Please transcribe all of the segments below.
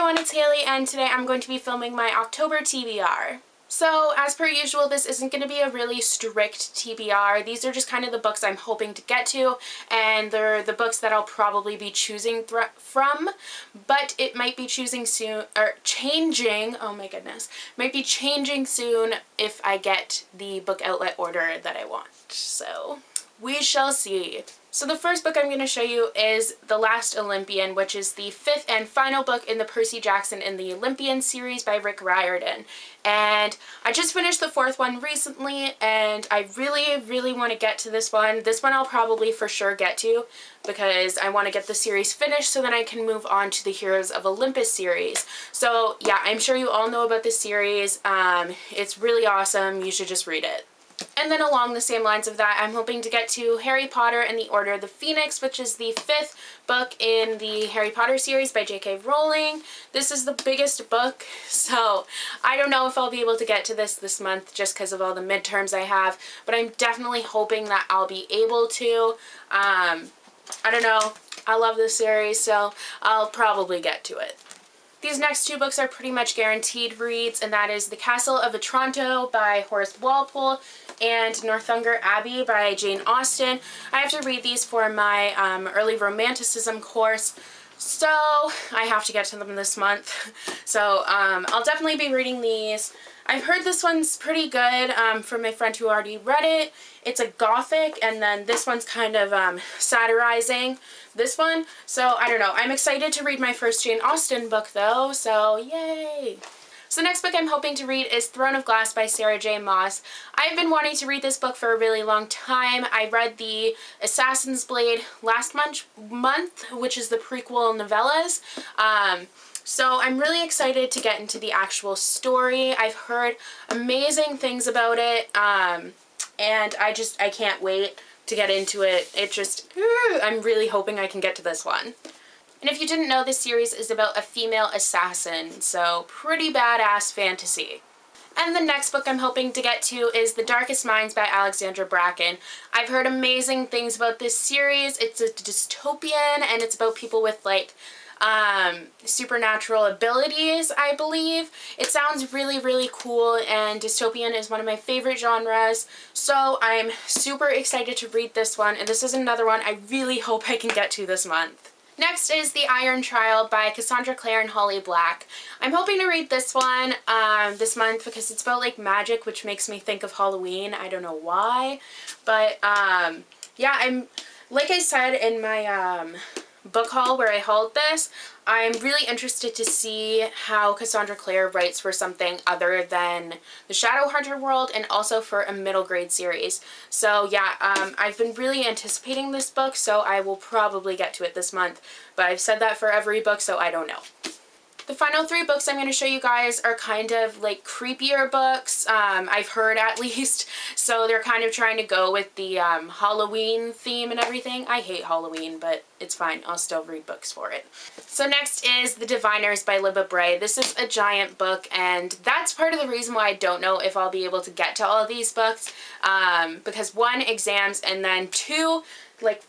everyone, it's Haley, and today I'm going to be filming my October TBR. So, as per usual, this isn't going to be a really strict TBR. These are just kind of the books I'm hoping to get to, and they're the books that I'll probably be choosing from, but it might be changing, oh my goodness, might be changing soon if I get the book outlet order that I want. So, we shall see. So the first book I'm going to show you is The Last Olympian, which is the fifth and final book in the Percy Jackson and the Olympian series by Rick Riordan. And I just finished the fourth one recently, and I really want to get to this one. This one I'll probably for sure get to, because I want to get the series finished so then I can move on to the Heroes of Olympus series. So yeah, I'm sure you all know about this series. It's really awesome. You should just read it. And then along the same lines of that, I'm hoping to get to Harry Potter and the Order of the Phoenix, which is the fifth book in the Harry Potter series by J.K. Rowling. This is the biggest book, so I don't know if I'll be able to get to this month just because of all the midterms I have, but I'm definitely hoping that I'll be able to. I don't know. I love this series, so I'll probably get to it. These next two books are pretty much guaranteed reads, and that is The Castle of Otranto by Horace Walpole and Northunger Abbey by Jane Austen. I have to read these for my early romanticism course, so I have to get to them this month. So I'll definitely be reading these. I've heard this one's pretty good from my friend who already read it. It's a gothic, and then this one's kind of satirizing this one. So I don't know. I'm excited to read my first Jane Austen book though, so yay! So the next book I'm hoping to read is Throne of Glass by Sarah J. Maas. I've been wanting to read this book for a really long time. I read the Assassin's Blade last month, which is the prequel novellas. So I'm really excited to get into the actual story. I've heard amazing things about it, and I can't wait to get into it. I'm really hoping I can get to this one. And if you didn't know, this series is about a female assassin, so pretty badass fantasy. And the next book I'm hoping to get to is TheDarkest Minds by Alexandra Bracken. I've heard amazing things about this series. It's a dystopian, and it's about people with like supernatural abilities, I believe. It sounds really cool, and dystopian is one of my favorite genres, so I'm super excited to read this one, and this is another one I really hope I can get to this month. Next is The Iron Trial by Cassandra Clare and Holly Black. I'm hoping to read this one this month because it's about like magic, which makes me think of Halloween. I don't know why, but yeah, like I said in my book haul where I hauled this, I'm really interested to see how Cassandra Clare writes for something other than the Shadowhunter world, and also for a middle grade series. So yeah, I've been really anticipating this book, so I will probably get to it this month, but I've said that for every book, so I don't know. The final three books I'm going to show you guys are kind of like creepier books, I've heard at least, so they're kind of trying to go with the Halloween theme and everything. I hate Halloween, but it's fine, I'll still read books for it. So next is The Diviners by Libba Bray. This is a giant book, and that's part of the reason why I don't know if I'll be able to get to all of these books, because one, exams, and then two, like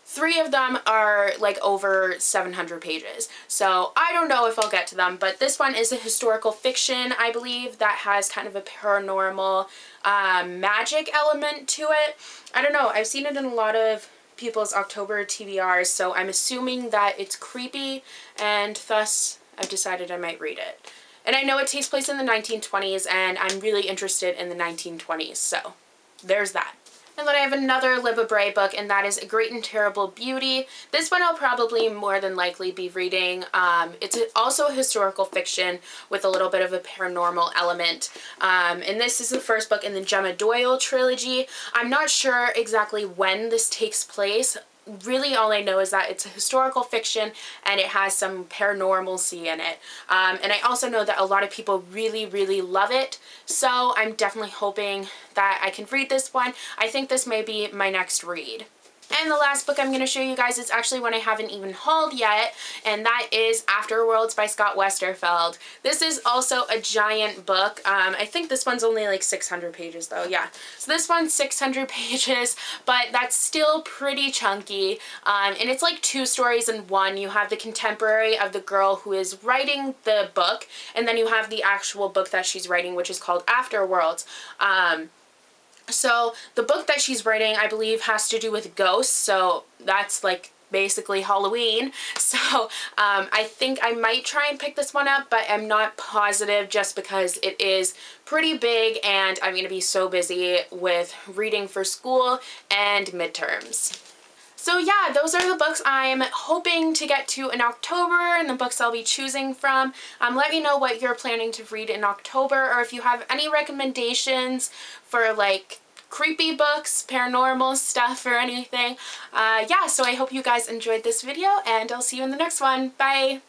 three of them are like over 700 pages. So I don't know if I'll get to them, but this one is a historical fiction, I believe, that has kind of a paranormal magic element to it. I don't know, I've seen it in a lot of people's October TBRs, so I'm assuming that it's creepy, and thus I've decided I might read it. And I know it takes place in the 1920s, and I'm really interested in the 1920s, so there's that. And then I have another Libba Bray book, and that is A Great and Terrible Beauty. This one I'll probably more than likely be reading. It's also a historical fiction with a little bit of a paranormal element. And this is the first book in the Gemma Doyle trilogy. I'm not sure exactly when this takes place. Really all I know is that it's a historical fiction and it has some paranormalcy in it. And I also know that a lot of people really love it, so I'm definitely hoping that I can read this one. I think this may be my next read. And the last book I'm going to show you guys is actually one I haven't even hauled yet, and that is Afterworlds by Scott Westerfeld. This is also a giant book. I think this one's only like 600 pages though, yeah. So this one's 600 pages, but that's still pretty chunky, and it's like 2 stories in one. You have the contemporary of the girl who is writing the book, and then you have the actual book that she's writing, which is called Afterworlds. So the book that she's writing, I believe, has to do with ghosts, so that's like basically Halloween. So I think I might try and pick this one up, but I'm not positive just because it is pretty big and I'm going to be so busy with reading for school and midterms. So yeah, those are the books I'm hoping to get to in October and the books I'll be choosing from. Let me know what you're planning to read in October, or if you have any recommendations for like creepy books, paranormal stuff, or anything. Yeah, so I hope you guys enjoyed this video and I'll see you in the next one. Bye!